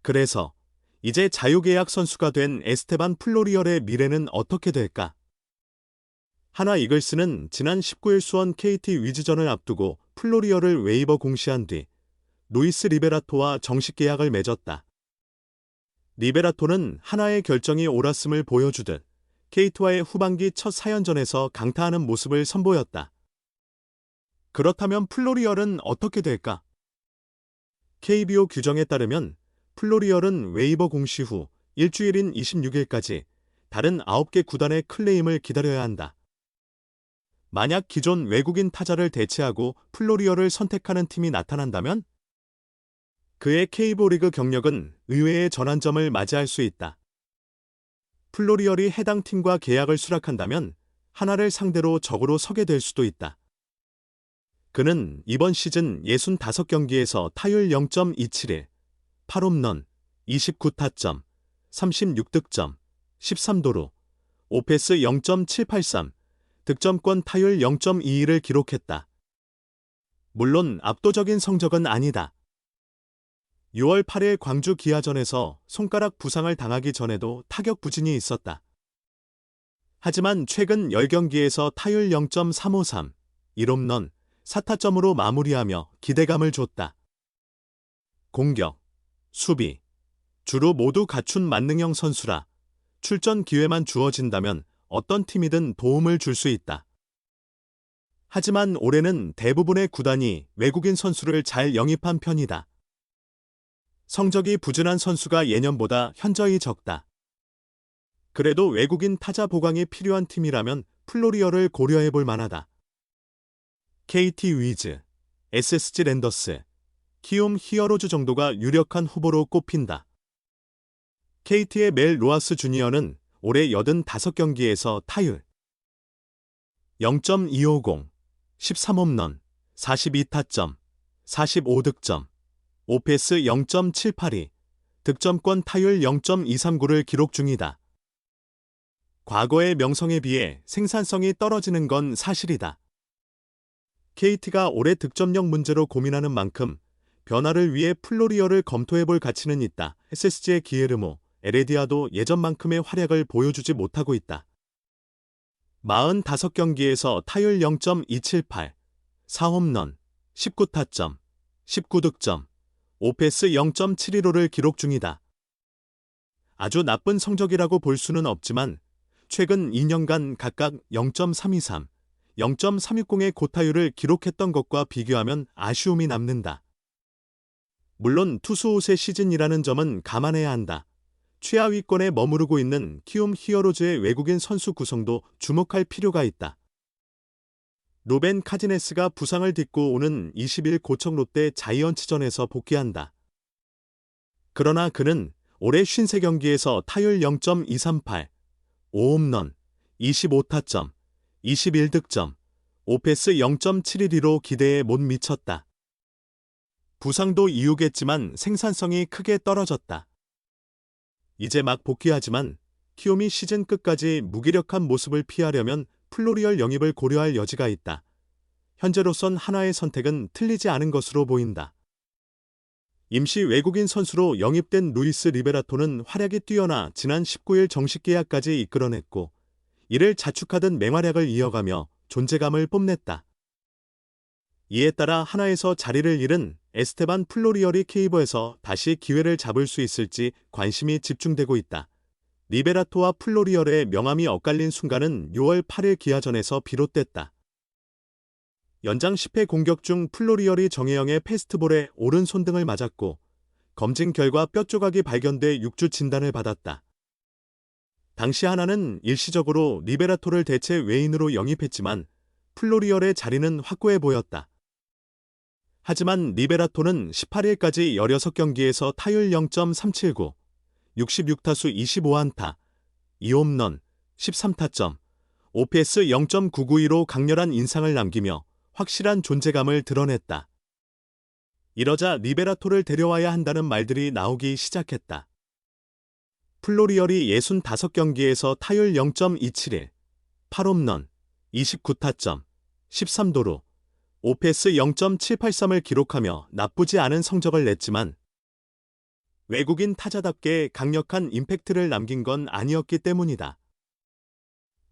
그래서 이제 자유계약 선수가 된 에스테반 플로리얼의 미래는 어떻게 될까? 하나 이글스는 지난 19일 수원 KT 위즈전을 앞두고 플로리얼을 웨이버 공시한 뒤 루이스 리베라토와 정식 계약을 맺었다. 리베라토는 하나의 결정이 옳았음을 보여주듯 KT와의 후반기 첫 4연전에서 강타하는 모습을 선보였다. 그렇다면 플로리얼은 어떻게 될까? KBO 규정에 따르면 플로리얼은 웨이버 공시 후 일주일인 26일까지 다른 9개 구단의 클레임을 기다려야 한다. 만약 기존 외국인 타자를 대체하고 플로리얼을 선택하는 팀이 나타난다면 그의 KBO 리그 경력은 의외의 전환점을 맞이할 수 있다. 플로리얼이 해당 팀과 계약을 수락한다면 하나를 상대로 적으로 서게 될 수도 있다. 그는 이번 시즌 65경기에서 타율 0.271, 8홈런, 29타점, 36득점, 13도루, 오페스 0.783, 득점권 타율 0.22를 기록했다. 물론 압도적인 성적은 아니다. 6월 8일 광주 기아전에서 손가락 부상을 당하기 전에도 타격 부진이 있었다. 하지만 최근 10경기에서 타율 0.353, 1홈런, 4타점으로 마무리하며 기대감을 줬다. 공격, 수비, 주로 모두 갖춘 만능형 선수라 출전 기회만 주어진다면 어떤 팀이든 도움을 줄 수 있다. 하지만 올해는 대부분의 구단이 외국인 선수를 잘 영입한 편이다. 성적이 부진한 선수가 예년보다 현저히 적다. 그래도 외국인 타자 보강이 필요한 팀이라면 플로리얼을 고려해 볼 만하다. KT 위즈, SSG 랜더스, 키움 히어로즈 정도가 유력한 후보로 꼽힌다. KT의 멜 로하스 주니어는 올해 85경기에서 타율 0.250, 13홈런, 42타점, 45득점, 오페스 0.782, 득점권 타율 0.239를 기록 중이다. 과거의 명성에 비해 생산성이 떨어지는 건 사실이다. KT가 올해 득점력 문제로 고민하는 만큼 변화를 위해 플로리얼을 검토해볼 가치는 있다. SSG의 기에르모, 에레디아도 예전만큼의 활약을 보여주지 못하고 있다. 45경기에서 타율 0.278, 4홈런, 19타점, 19득점, 오페스 0.715를 기록 중이다. 아주 나쁜 성적이라고 볼 수는 없지만 최근 2년간 각각 0.323, 0.360의 고타율을 기록했던 것과 비교하면 아쉬움이 남는다. 물론 투수 옷의 시즌이라는 점은 감안해야 한다. 최하위권에 머무르고 있는 키움 히어로즈의 외국인 선수 구성도 주목할 필요가 있다. 루벤 카지네스가 부상을 딛고 오는 20일 고척 롯데 자이언츠전에서 복귀한다. 그러나 그는 올해 53경기에서 타율 0.238, 5홈런, 25타점, 21득점, 오페스 0.712로 기대에 못 미쳤다. 부상도 이유겠지만 생산성이 크게 떨어졌다. 이제 막 복귀하지만 키움이 시즌 끝까지 무기력한 모습을 피하려면 플로리얼 영입을 고려할 여지가 있다. 현재로선 하나의 선택은 틀리지 않은 것으로 보인다. 임시 외국인 선수로 영입된 루이스 리베라토는 활약이 뛰어나 지난 19일 정식 계약까지 이끌어냈고 이를 자축하던 맹활약을 이어가며 존재감을 뽐냈다. 이에 따라 하나에서 자리를 잃은 에스테반 플로리얼이 KBO에서 다시 기회를 잡을 수 있을지 관심이 집중되고 있다. 리베라토와 플로리얼의 명함이 엇갈린 순간은 6월 8일 기아전에서 비롯됐다. 연장 10회 공격 중 플로리얼이 정혜영의 패스트볼에 오른손 등을 맞았고 검진 결과 뼈 조각이 발견돼 6주 진단을 받았다. 당시 하나는 일시적으로 리베라토를 대체 외인으로 영입했지만 플로리얼의 자리는 확고해 보였다. 하지만 리베라토는 18일까지 16경기에서 타율 0.379, 66타수 25안타, 2홈런, 13타점, OPS 0.992로 강렬한 인상을 남기며 확실한 존재감을 드러냈다. 이러자 리베라토를 데려와야 한다는 말들이 나오기 시작했다. 플로리얼이 65경기에서 타율 0.271, 8홈런, 29타점, 13도루, 오페스 0.783을 기록하며 나쁘지 않은 성적을 냈지만 외국인 타자답게 강력한 임팩트를 남긴 건 아니었기 때문이다.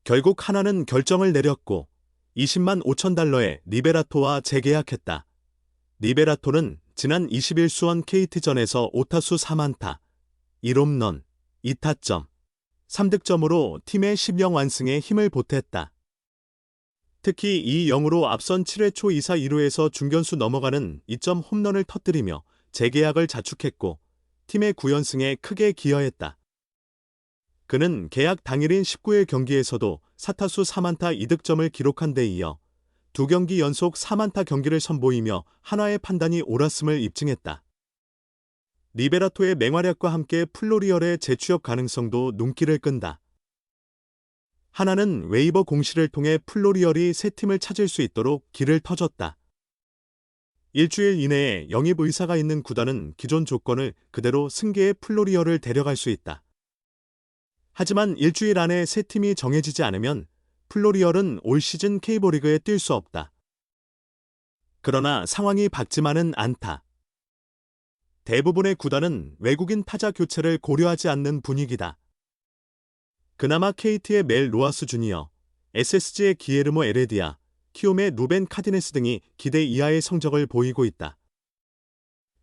결국 하나는 결정을 내렸고 20만 5천 달러에 리베라토와 재계약했다. 리베라토는 지난 21수원 KT전에서 5타수 4안타, 1홈런, 2타점, 3득점으로 팀의 10령 완승에 힘을 보탰다. 특히 2-0으로 앞선 7회 초 2사 2루에서 중견수 넘어가는 2점 홈런을 터뜨리며 재계약을 자축했고 팀의 9연승에 크게 기여했다. 그는 계약 당일인 19일 경기에서도 4타수 3안타 2득점을 기록한 데 이어 2경기 연속 4안타 경기를 선보이며 한화의 판단이 옳았음을 입증했다. 리베라토의 맹활약과 함께 플로리얼의 재취업 가능성도 눈길을 끈다. 하나는 웨이버 공시를 통해 플로리얼이 새 팀을 찾을 수 있도록 길을 터줬다. 일주일 이내에 영입 의사가 있는 구단은 기존 조건을 그대로 승계의 플로리얼을 데려갈 수 있다. 하지만 일주일 안에 새 팀이 정해지지 않으면 플로리얼은 올 시즌 K리그에 뛸 수 없다. 그러나 상황이 밝지만은 않다. 대부분의 구단은 외국인 타자 교체를 고려하지 않는 분위기다. 그나마 KT의 멜 로하스 주니어, SSG의 기에르모 에레디아, 키움의 루벤 카디네스 등이 기대 이하의 성적을 보이고 있다.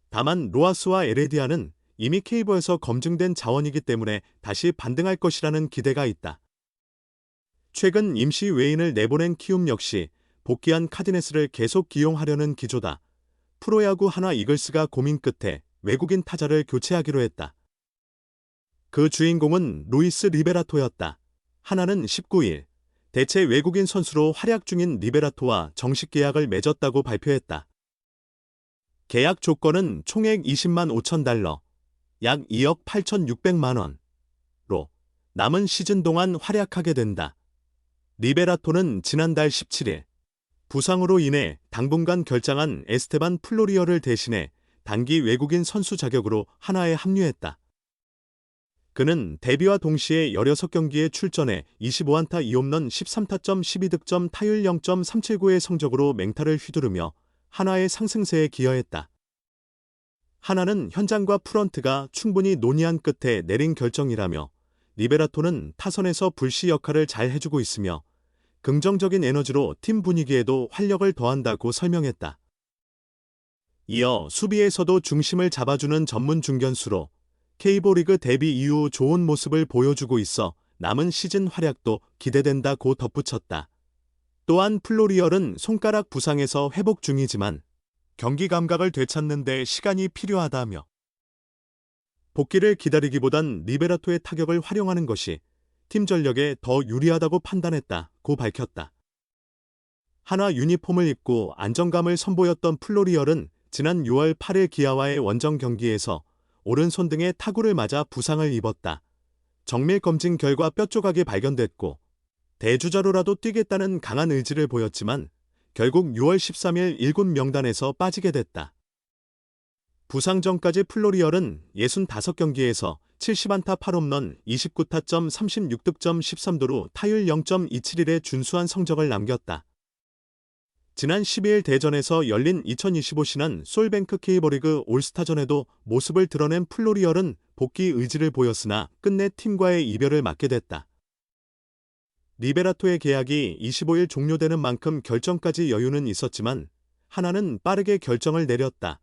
다만 로하스와 에레디아는 이미 K리그에서 검증된 자원이기 때문에 다시 반등할 것이라는 기대가 있다. 최근 임시 외인을 내보낸 키움 역시 복귀한 카디네스를 계속 기용하려는 기조다. 프로야구 한화 이글스가 고민 끝에 외국인 타자를 교체하기로 했다. 그 주인공은 루이스 리베라토였다. 하나는 19일 대체 외국인 선수로 활약 중인 리베라토와 정식 계약을 맺었다고 발표했다. 계약 조건은 총액 20만 5천 달러, 약 2억 8,600만 원로 남은 시즌 동안 활약하게 된다. 리베라토는 지난달 17일 부상으로 인해 당분간 결장한 에스테반 플로리어를 대신해 단기 외국인 선수 자격으로 한화에 합류했다. 그는 데뷔와 동시에 16경기에 출전해 25안타 2홈런 13타점 12득점 타율 0.379의 성적으로 맹타를 휘두르며 한화의 상승세에 기여했다. 한화는 현장과 프런트가 충분히 논의한 끝에 내린 결정이라며 리베라토는 타선에서 불시 역할을 잘 해주고 있으며 긍정적인 에너지로 팀 분위기에도 활력을 더한다고 설명했다. 이어 수비에서도 중심을 잡아주는 전문 중견수로 K리그 데뷔 이후 좋은 모습을 보여주고 있어 남은 시즌 활약도 기대된다고 덧붙였다. 또한 플로리얼은 손가락 부상에서 회복 중이지만 경기 감각을 되찾는 데 시간이 필요하다며 복귀를 기다리기보단 리베라토의 타격을 활용하는 것이 팀 전력에 더 유리하다고 판단했다고 밝혔다. 한화 유니폼을 입고 안정감을 선보였던 플로리얼은 지난 6월 8일 기아와의 원정 경기에서 오른손 등에 타구를 맞아 부상을 입었다. 정밀 검진 결과 뼈 조각이 발견됐고 대주자로라도 뛰겠다는 강한 의지를 보였지만 결국 6월 13일 1군 명단에서 빠지게 됐다. 부상 전까지 플로리얼은 65경기에서 70안타 8홈런 29타점 36득점 13도루 타율 0.271의 준수한 성적을 남겼다. 지난 12일 대전에서 열린 2025 신한 솔뱅크 K리그 올스타전에도 모습을 드러낸 플로리얼은 복귀 의지를 보였으나 끝내 팀과의 이별을 맞게 됐다. 리베라토의 계약이 25일 종료되는 만큼 결정까지 여유는 있었지만 한화는 빠르게 결정을 내렸다.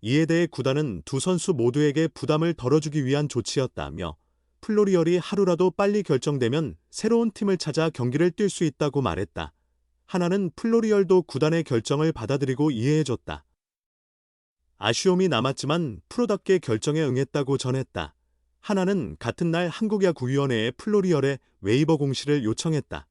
이에 대해 구단은 두 선수 모두에게 부담을 덜어주기 위한 조치였다며 플로리얼이 하루라도 빨리 결정되면 새로운 팀을 찾아 경기를 뛸 수 있다고 말했다. 한화는 플로리얼도 구단의 결정을 받아들이고 이해해줬다. 아쉬움이 남았지만 프로답게 결정에 응했다고 전했다. 한화는 같은 날 한국야구위원회에 플로리얼의 웨이버 공시를 요청했다.